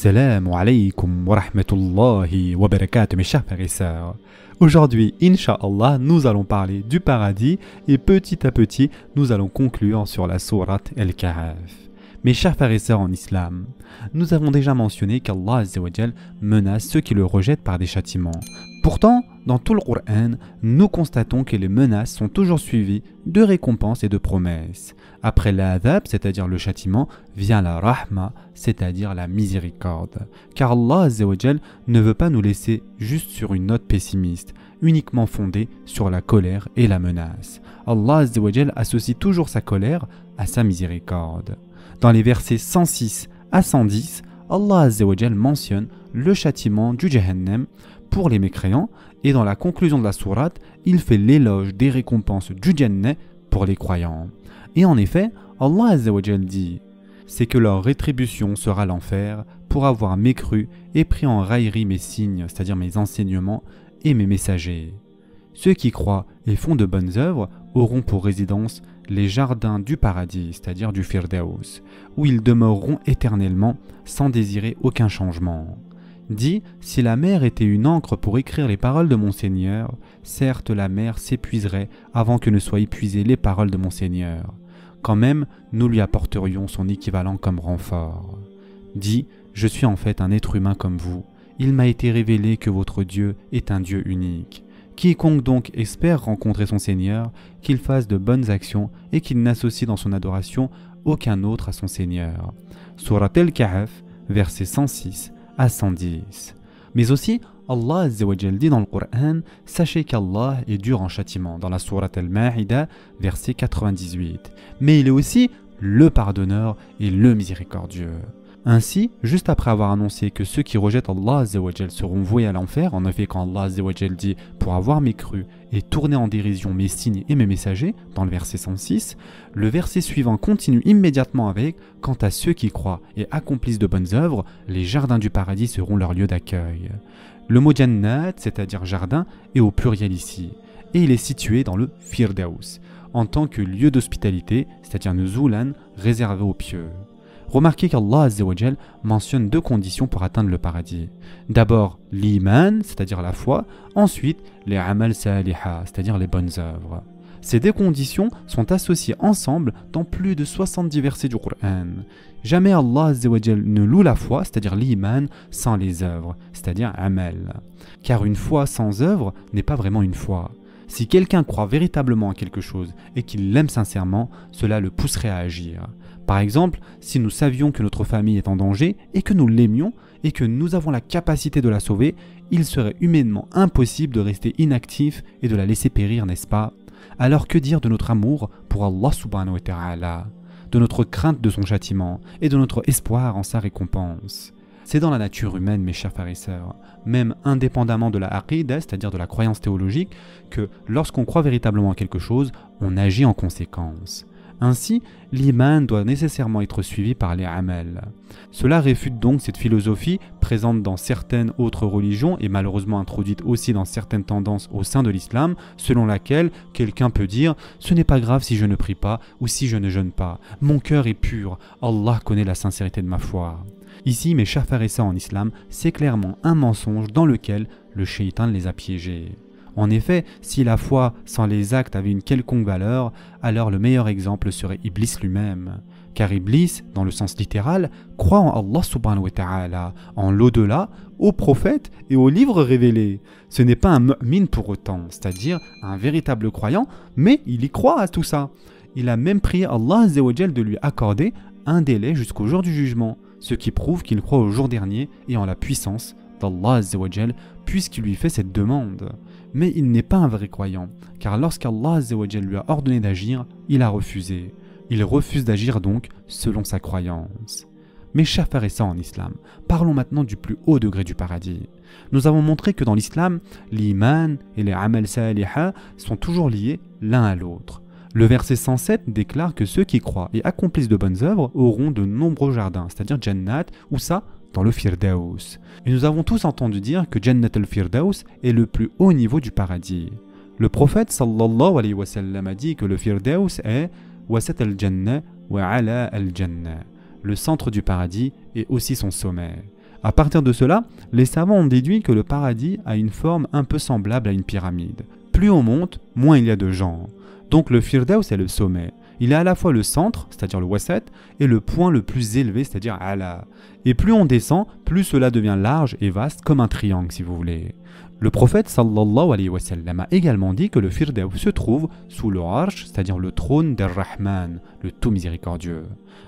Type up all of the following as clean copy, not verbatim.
Assalamu alaikum wa rahmatullahi wa barakatuh mes chers frères et sœurs. Aujourd'hui, Inch'Allah, nous allons parler du paradis et petit à petit, nous allons conclure sur la sourate Al-Kahf. Mes chers frères et sœurs en islam, nous avons déjà mentionné qu'Allah Azza wa Jal menace ceux qui le rejettent par des châtiments. Pourtant, dans tout le Coran, nous constatons que les menaces sont toujours suivies de récompenses et de promesses. Après l'adhab, c'est-à-dire le châtiment, vient la rahma, c'est-à-dire la miséricorde. Car Allah Azza wa Jal ne veut pas nous laisser juste sur une note pessimiste, uniquement fondée sur la colère et la menace. Allah Azza wa Jal associe toujours sa colère à sa miséricorde. Dans les versets 106 à 110, Allah Azza wa Jal mentionne le châtiment du Jahannam pour les mécréants et dans la conclusion de la sourate, il fait l'éloge des récompenses du Jannah pour les croyants. Et en effet, Allah Azza wa Jal dit « C'est que leur rétribution sera l'enfer pour avoir mécru et pris en raillerie mes signes, c'est-à-dire mes enseignements et mes messagers. Ceux qui croient et font de bonnes œuvres auront pour résidence les jardins du paradis, c'est-à-dire du Firdaus, où ils demeureront éternellement sans désirer aucun changement. » Dit, si la mer était une encre pour écrire les paroles de mon Seigneur, certes la mer s'épuiserait avant que ne soient épuisées les paroles de mon Seigneur. Quand même, nous lui apporterions son équivalent comme renfort. Dit, je suis en fait un être humain comme vous. Il m'a été révélé que votre Dieu est un Dieu unique. Quiconque donc espère rencontrer son Seigneur, qu'il fasse de bonnes actions et qu'il n'associe dans son adoration aucun autre à son Seigneur. Sourate Al-Kahf, verset 106 à 110. Mais aussi, Allah Azza wa Jal dit dans le Coran, sachez qu'Allah est dur en châtiment, dans la sourate Al-Ma'ida, verset 98. Mais il est aussi le pardonneur et le miséricordieux. Ainsi, juste après avoir annoncé que ceux qui rejettent Allah Azza wa Jal seront voués à l'enfer, en effet quand Allah Azza wa Jal dit « pour avoir mécru et tourné en dérision mes signes et mes messagers » dans le verset 106, le verset suivant continue immédiatement avec « quant à ceux qui croient et accomplissent de bonnes œuvres, les jardins du paradis seront leur lieu d'accueil ». Le mot Jannat, c'est-à-dire jardin, est au pluriel ici, et il est situé dans le Firdaus, en tant que lieu d'hospitalité, c'est-à-dire Nuzulan, réservé aux pieux. Remarquez qu'Allah Azza wa Jal mentionne deux conditions pour atteindre le paradis. D'abord l'iman, c'est-à-dire la foi, ensuite les amal saliha, c'est-à-dire les bonnes œuvres. Ces deux conditions sont associées ensemble dans plus de 70 versets du Coran. Jamais Allah Azza wa Jal ne loue la foi, c'est-à-dire l'iman, sans les œuvres, c'est-à-dire amal. Car une foi sans œuvre n'est pas vraiment une foi. Si quelqu'un croit véritablement à quelque chose et qu'il l'aime sincèrement, cela le pousserait à agir. Par exemple, si nous savions que notre famille est en danger et que nous l'aimions et que nous avons la capacité de la sauver, il serait humainement impossible de rester inactif et de la laisser périr, n'est-ce pas? Alors que dire de notre amour pour Allah subhanahu wa ta'ala, de notre crainte de son châtiment et de notre espoir en sa récompense? C'est dans la nature humaine, mes chers frères et sœurs, même indépendamment de la aqidah, c'est-à-dire de la croyance théologique, que lorsqu'on croit véritablement à quelque chose, on agit en conséquence. Ainsi, l'iman doit nécessairement être suivi par les amal. Cela réfute donc cette philosophie présente dans certaines autres religions et malheureusement introduite aussi dans certaines tendances au sein de l'islam, selon laquelle quelqu'un peut dire « ce n'est pas grave si je ne prie pas ou si je ne jeûne pas, mon cœur est pur, Allah connaît la sincérité de ma foi ». Ici, mes chers frères et sœurs en islam, c'est clairement un mensonge dans lequel le shaitan les a piégés. En effet, si la foi sans les actes avait une quelconque valeur, alors le meilleur exemple serait Iblis lui-même. Car Iblis, dans le sens littéral, croit en Allah subhanahu wa ta'ala, en l'au-delà, aux prophètes et aux livres révélés. Ce n'est pas un mu'min pour autant, c'est-à-dire un véritable croyant, mais il y croit à tout ça. Il a même prié Allah Azza wa Jal de lui accorder un délai jusqu'au jour du jugement, ce qui prouve qu'il croit au jour dernier et en la puissance d'Allah Azza wa Jal, puisqu'il lui fait cette demande. Mais il n'est pas un vrai croyant, car lorsqu'Allah Azza wa Jal lui a ordonné d'agir, il a refusé. Il refuse d'agir donc selon sa croyance. Mes chers frères et sœurs en islam, parlons maintenant du plus haut degré du paradis. Nous avons montré que dans l'islam, l'iman et les amal saliha sont toujours liés l'un à l'autre. Le verset 107 déclare que ceux qui croient et accomplissent de bonnes œuvres auront de nombreux jardins, c'est-à-dire Jannat, ou ça, dans le Firdaus. Et nous avons tous entendu dire que Jannat al-Firdaus est le plus haut niveau du paradis. Le prophète sallallahu alayhi wa sallam a dit que le Firdaus est Wasat al-Jannah wa ala al-Jannah, le centre du paradis et aussi son sommet. À partir de cela, les savants ont déduit que le paradis a une forme un peu semblable à une pyramide. Plus on monte, moins il y a de gens. Donc le Firdaus est le sommet. Il est à la fois le centre, c'est-à-dire le wasat, et le point le plus élevé, c'est-à-dire Ala. Et plus on descend, plus cela devient large et vaste, comme un triangle si vous voulez. Le prophète sallallahu alayhi wa sallam a également dit que le Firdaus se trouve sous le Arsh, c'est-à-dire le trône d'Ar-Rahman, le tout miséricordieux.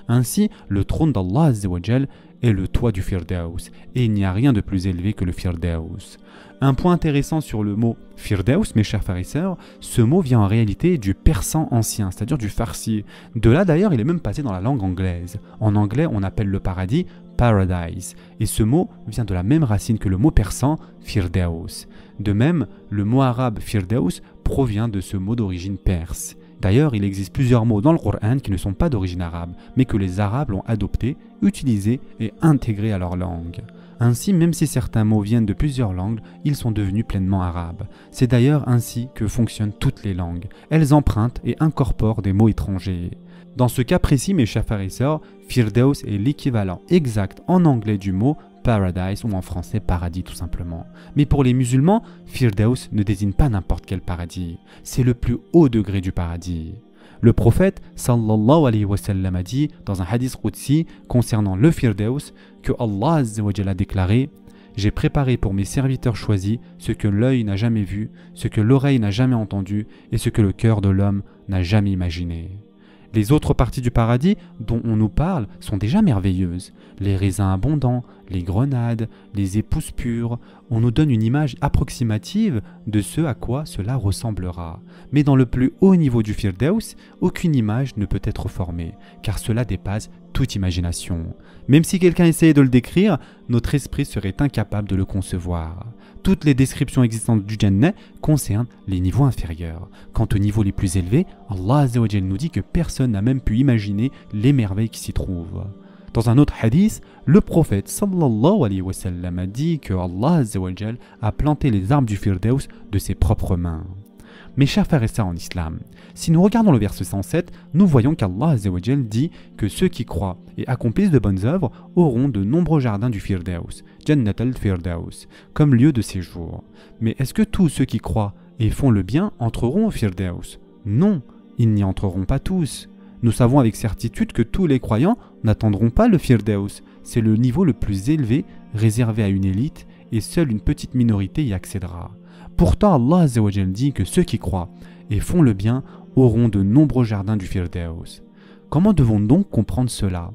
Ainsi, le trône d'Allah Azza wa Jal est le toit du Firdaus, et il n'y a rien de plus élevé que le Firdaus. Un point intéressant sur le mot Firdaus, mes chers frères et sœurs, ce mot vient en réalité du persan ancien, c'est-à-dire du farsi. De là d'ailleurs, il est même passé dans la langue anglaise. En anglais, on appelle le paradis paradise, et ce mot vient de la même racine que le mot persan Firdaus. De même, le mot arabe Firdaus provient de ce mot d'origine perse. D'ailleurs, il existe plusieurs mots dans le Coran qui ne sont pas d'origine arabe, mais que les Arabes l'ont adopté, utilisé et intégré à leur langue. Ainsi, même si certains mots viennent de plusieurs langues, ils sont devenus pleinement arabes. C'est d'ailleurs ainsi que fonctionnent toutes les langues. Elles empruntent et incorporent des mots étrangers. Dans ce cas précis, mes chers frères et sœurs, Firdaus est l'équivalent exact en anglais du mot paradise ou en français paradis tout simplement. Mais pour les musulmans, Firdaus ne désigne pas n'importe quel paradis. C'est le plus haut degré du paradis. Le prophète sallallahu alayhi wa sallam a dit dans un hadith qudsi concernant le Firdaus que Allah Azza wa Jalla a déclaré: j'ai préparé pour mes serviteurs choisis ce que l'œil n'a jamais vu, ce que l'oreille n'a jamais entendu et ce que le cœur de l'homme n'a jamais imaginé. Les autres parties du paradis dont on nous parle sont déjà merveilleuses. Les raisins abondants, les grenades, les épouses pures. On nous donne une image approximative de ce à quoi cela ressemblera. Mais dans le plus haut niveau du Firdaus, aucune image ne peut être formée, car cela dépasse toute imagination. Même si quelqu'un essayait de le décrire, notre esprit serait incapable de le concevoir. Toutes les descriptions existantes du Jannah concernent les niveaux inférieurs. Quant aux niveaux les plus élevés, Allah Azza wa Jal nous dit que personne n'a même pu imaginer les merveilles qui s'y trouvent. Dans un autre hadith, le prophète sallallahu alayhi wa sallam a dit que Allah Azza wa Jal a planté les arbres du Firdaus de ses propres mains. Mes chers frères et sœurs en islam, si nous regardons le verset 107, nous voyons qu'Allah Azza wa Jal dit que ceux qui croient et accomplissent de bonnes œuvres auront de nombreux jardins du Firdaus, Jannat al-Firdaus, comme lieu de séjour. Mais est-ce que tous ceux qui croient et font le bien entreront au Firdaus? Non, ils n'y entreront pas tous. Nous savons avec certitude que tous les croyants n'atteindront pas le Firdaus. C'est le niveau le plus élevé réservé à une élite et seule une petite minorité y accédera. Pourtant, Allah Azza wa Jal dit que ceux qui croient et font le bien auront de nombreux jardins du Firdaus. Comment devons-nous donc comprendre cela?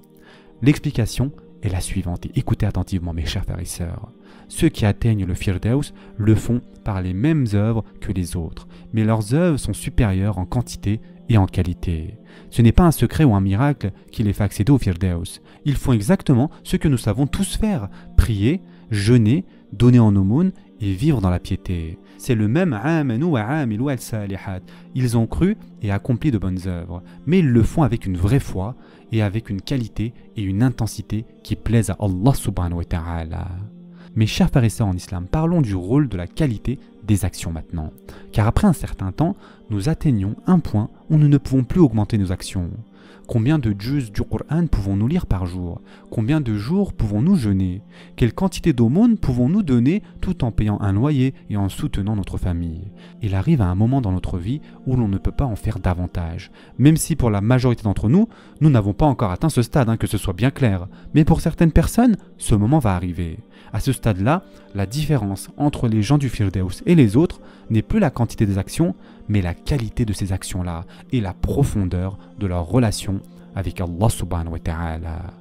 L'explication est la suivante, et écoutez attentivement mes chers frères et sœurs. Ceux qui atteignent le Firdaus le font par les mêmes œuvres que les autres, mais leurs œuvres sont supérieures en quantité et en qualité. Ce n'est pas un secret ou un miracle qui les fait accéder au Firdaus. Ils font exactement ce que nous savons tous faire: prier, jeûner, donner en aumône et vivre dans la piété. C'est le même amanu wa amilu al-salihat. Ils ont cru et accompli de bonnes œuvres, mais ils le font avec une vraie foi et avec une qualité et une intensité qui plaisent à Allah subhanahu wa ta'ala. Mes chers frères et sœurs en islam, parlons du rôle de la qualité des actions maintenant. Car après un certain temps, nous atteignons un point où nous ne pouvons plus augmenter nos actions. Combien de juz du Coran pouvons-nous lire par jour? Combien de jours pouvons-nous jeûner? Quelle quantité d'aumônes pouvons-nous donner tout en payant un loyer et en soutenant notre famille? Il arrive à un moment dans notre vie où l'on ne peut pas en faire davantage. Même si pour la majorité d'entre nous, nous n'avons pas encore atteint ce stade, que ce soit bien clair. Mais pour certaines personnes, ce moment va arriver. À ce stade-là, la différence entre les gens du Firdaus et les autres n'est plus la quantité des actions, mais la qualité de ces actions-là et la profondeur de leur relation avec Allah subhanahu wa ta'ala.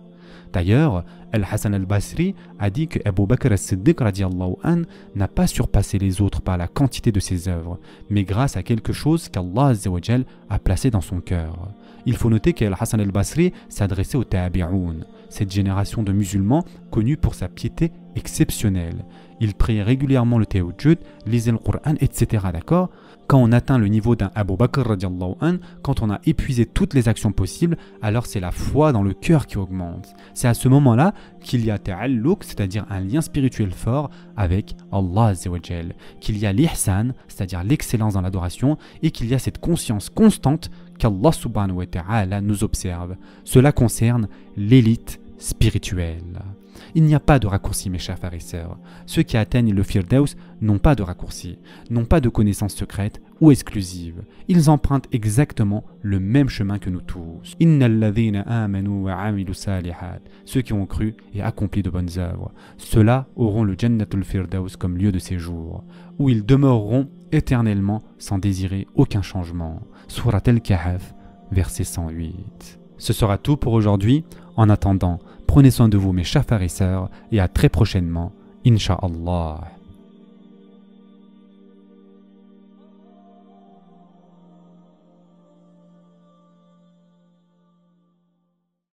D'ailleurs, Al-Hassan al-Basri a dit que Abu Bakr as-Siddiq radiyallahu an n'a pas surpassé les autres par la quantité de ses œuvres, mais grâce à quelque chose qu'Allah Azza wa Jal a placé dans son cœur. Il faut noter qu'Al-Hassan al-Basri s'adressait aux Tabi'oun, cette génération de musulmans connue pour sa piété exceptionnelle. Il priait régulièrement le tahajjud, lisait le Coran, etc. D'accord? Quand on atteint le niveau d'un Abu Bakr radiallahu an, quand on a épuisé toutes les actions possibles, alors c'est la foi dans le cœur qui augmente. C'est à ce moment-là qu'il y a ta'alluq, c'est-à-dire un lien spirituel fort avec Allah Azza wa Jal, qu'il y a l'ihsan, c'est-à-dire l'excellence dans l'adoration, et qu'il y a cette conscience constante qu'Allah subhanahu wa ta'ala nous observe. Cela concerne l'élite spirituelle. Il n'y a pas de raccourci, mes chers frères et sœurs. Ceux qui atteignent le Firdaus n'ont pas de raccourci, n'ont pas de connaissances secrètes ou exclusives. Ils empruntent exactement le même chemin que nous tous. Innal ladhina amanu wa amilu salihat. Ceux qui ont cru et accompli de bonnes œuvres. Ceux-là auront le Jannatul Firdaus comme lieu de séjour, où ils demeureront éternellement sans désirer aucun changement. Surat Al-Kahf, verset 108. Ce sera tout pour aujourd'hui. En attendant, prenez soin de vous mes chers frères et sœurs et à très prochainement, Inch'Allah.